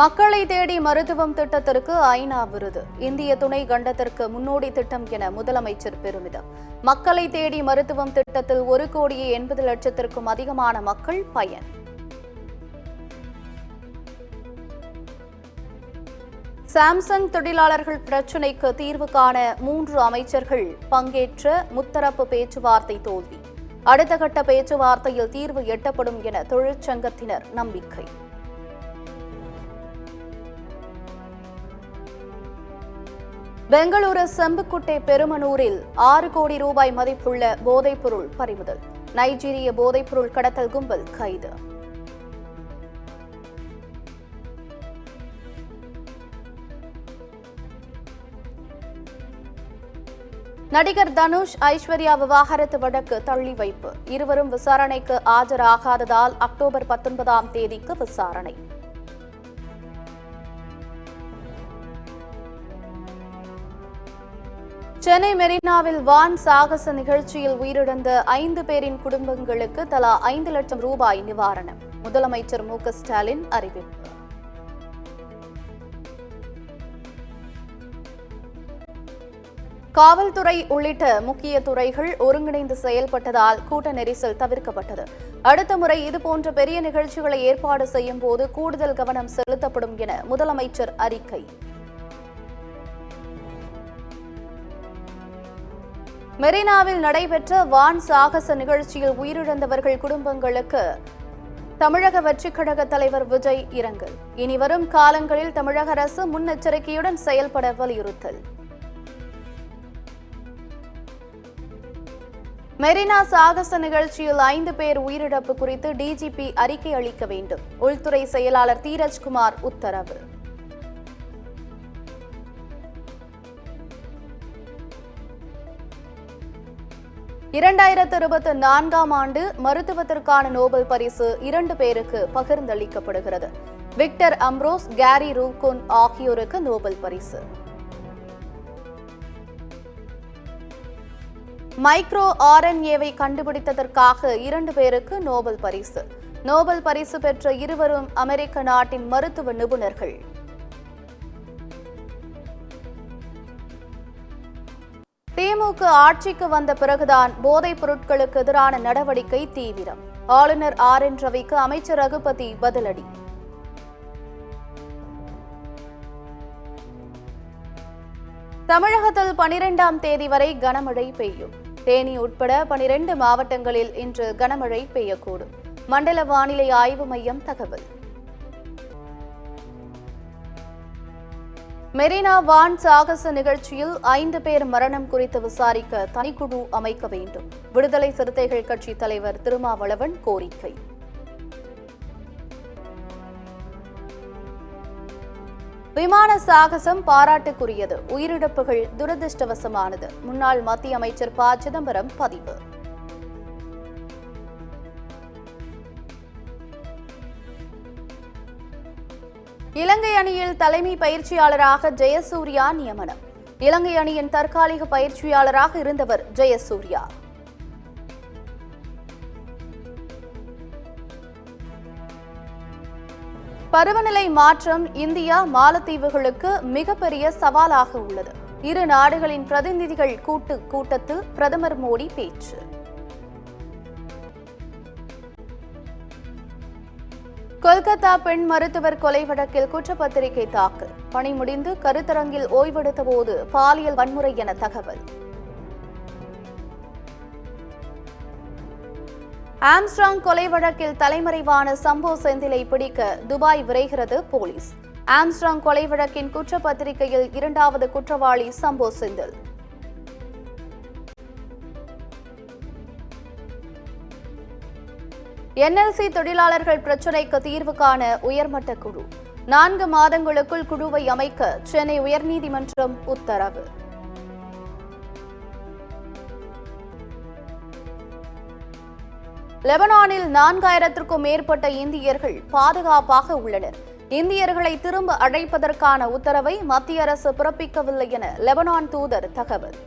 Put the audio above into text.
மக்களை தேடி மருத்துவம் திட்டத்திற்கு ஐநா விருது. இந்திய துணை கண்டத்திற்கு முன்னோடி திட்டம் என முதலமைச்சர் பெருமிதம். மக்களை தேடி மருத்துவம் திட்டத்தில் 1,80,00,000-க்கும் அதிகமான மக்கள் பயன். சாம்சங் தொழிலாளர்கள் பிரச்சினைக்கு தீர்வு காண 3 அமைச்சர்கள் பங்கேற்ற முத்தரப்பு பேச்சுவார்த்தை தோல்வி. அடுத்த கட்ட பேச்சுவார்த்தையில் தீர்வு எட்டப்படும் என தொழிற்சங்கத்தினர் நம்பிக்கை. பெங்களூரு செம்புக்குட்டை பெருமனூரில் 6 கோடி ரூபாய் மதிப்புள்ள போதைப்பொருள் பறிமுதல். நைஜீரிய போதைப்பொருள் கடத்தல் கும்பல் கைது. நடிகர் தனுஷ் ஐஸ்வர்யா விவாகரத்து வழக்கு தள்ளி வைப்பு. இருவரும் விசாரணைக்கு ஆஜராகாததால் அக்டோபர் 19ஆம் தேதிக்கு விசாரணை. சென்னை மெரினாவில் வான் சாகச நிகழ்ச்சியில் உயிரிழந்த 5 பேரின் குடும்பங்களுக்கு தலா 5 லட்சம் ரூபாய் நிவாரணம். முதலமைச்சர் மு.க. ஸ்டாலின் அறிவிப்பு. காவல்துறை உள்ளிட்ட முக்கிய துறைகள் ஒருங்கிணைந்து செயல்பட்டதால் கூட்ட நெரிசல் தவிர்க்கப்பட்டது. அடுத்த முறை இதுபோன்ற பெரிய நிகழ்ச்சிகளை ஏற்பாடு செய்யும் போது கூடுதல் கவனம் செலுத்தப்படும் என முதலமைச்சர் அறிக்கை. மெரினாவில் நடைபெற்ற வான் சாகச நிகழ்ச்சியில் உயிரிழந்தவர்கள் குடும்பங்களுக்கு தமிழக வெற்றிக் கழக தலைவர் விஜய் இரங்கல். இனிவரும் காலங்களில் தமிழக அரசு முன்னெச்சரிக்கையுடன் செயல்பட வலியுறுத்தல். மெரினா சாகச நிகழ்ச்சியில் 5 பேர் உயிரிழப்பு குறித்து டிஜிபி அறிக்கை அளிக்க வேண்டும். உள்துறை செயலாளர் தீரஜ்குமார் உத்தரவு. ஆண்டு மருத்துவத்திற்கான நோபல் பரிசு 2 பேருக்கு பகிர்ந்தளிக்கப்படுகிறது. விக்டர் அம்ரோஸ், கேரி ரூகுன் ஆகியோருக்கு நோபல் பரிசு. மைக்ரோ ஆர்என்ஏவை கண்டுபிடித்ததற்காக 2 பேருக்கு நோபல் பரிசு. நோபல் பரிசு பெற்ற இருவரும் அமெரிக்க நாட்டின் மருத்துவ நிபுணர்கள். திமுக ஆட்சிக்கு வந்த பிறகுதான் போதைப் பொருட்களுக்கு எதிரான நடவடிக்கை தீவிரம். ஆளுநர் RN ரவிக்கு அமைச்சர் ரகுபதி பதிலடி. தமிழகத்தில் 12ஆம் தேதி வரை கனமழை பெய்யும். தேனி உட்பட 12 மாவட்டங்களில் இன்று கனமழை பெய்யக்கூடும். மண்டல வானிலை ஆய்வு மையம் தகவல். மெரினா வான் சாகச நிகழ்ச்சியில் 5 பேர் மரணம் குறித்து விசாரிக்க தனிக்குழு அமைக்க வேண்டும். விடுதலை சிறுத்தைகள் கட்சி தலைவர் திருமாவளவன் கோரிக்கை. விமான சாகசம் பாராட்டுக்குரியது, உயிரிழப்புகள் துரதிருஷ்டவசமானது. முன்னாள் மத்திய அமைச்சர் ப. சிதம்பரம் பதிவு. இலங்கை அணியில் தலைமை பயிற்சியாளராக ஜெயசூர்யா நியமனம். இலங்கை அணியின் தற்காலிக பயிற்சியாளராக இருந்தவர் ஜெயசூர்யா. பருவநிலை மாற்றம் இந்தியா மாலத்தீவுகளுக்கு மிகப்பெரிய சவாலாக உள்ளது. இரு நாடுகளின் பிரதிநிதிகள் கூட்டத்தில் பிரதமர் மோடி பேச்சு. கொல்கத்தா பெண் மருத்துவர் கொலை வழக்கில் குற்றப்பத்திரிகை தாக்கல். பணி முடிந்து கருத்தரங்கில் ஓய்வெடுத்த போது பாலியல் வன்முறை என தகவல். ஆம்ஸ்ட்ராங் கொலை வழக்கில் தலைமறைவான சம்போ செந்திலை பிடிக்க துபாய் விரைகிறது போலீஸ். ஆம்ஸ்ட்ராங் கொலை வழக்கின் குற்றப்பத்திரிகையில் 2வது குற்றவாளி சம்போ செந்தில். NLC தொழிலாளர்கள் பிரச்சினைக்கு தீர்வு காண உயர்மட்ட குழு. 4 மாதங்களுக்குள் குழுவை அமைக்க சென்னை உயர்நீதிமன்றம் உத்தரவு. லெபனானில் 4000க்கும் மேற்பட்ட இந்தியர்கள் பாதுகாப்பாக உள்ளனர். இந்தியர்களை திரும்ப அழைப்பதற்கான உத்தரவை மத்திய அரசு பிறப்பிக்கவில்லை என லெபனான் தூதர் தகவல்.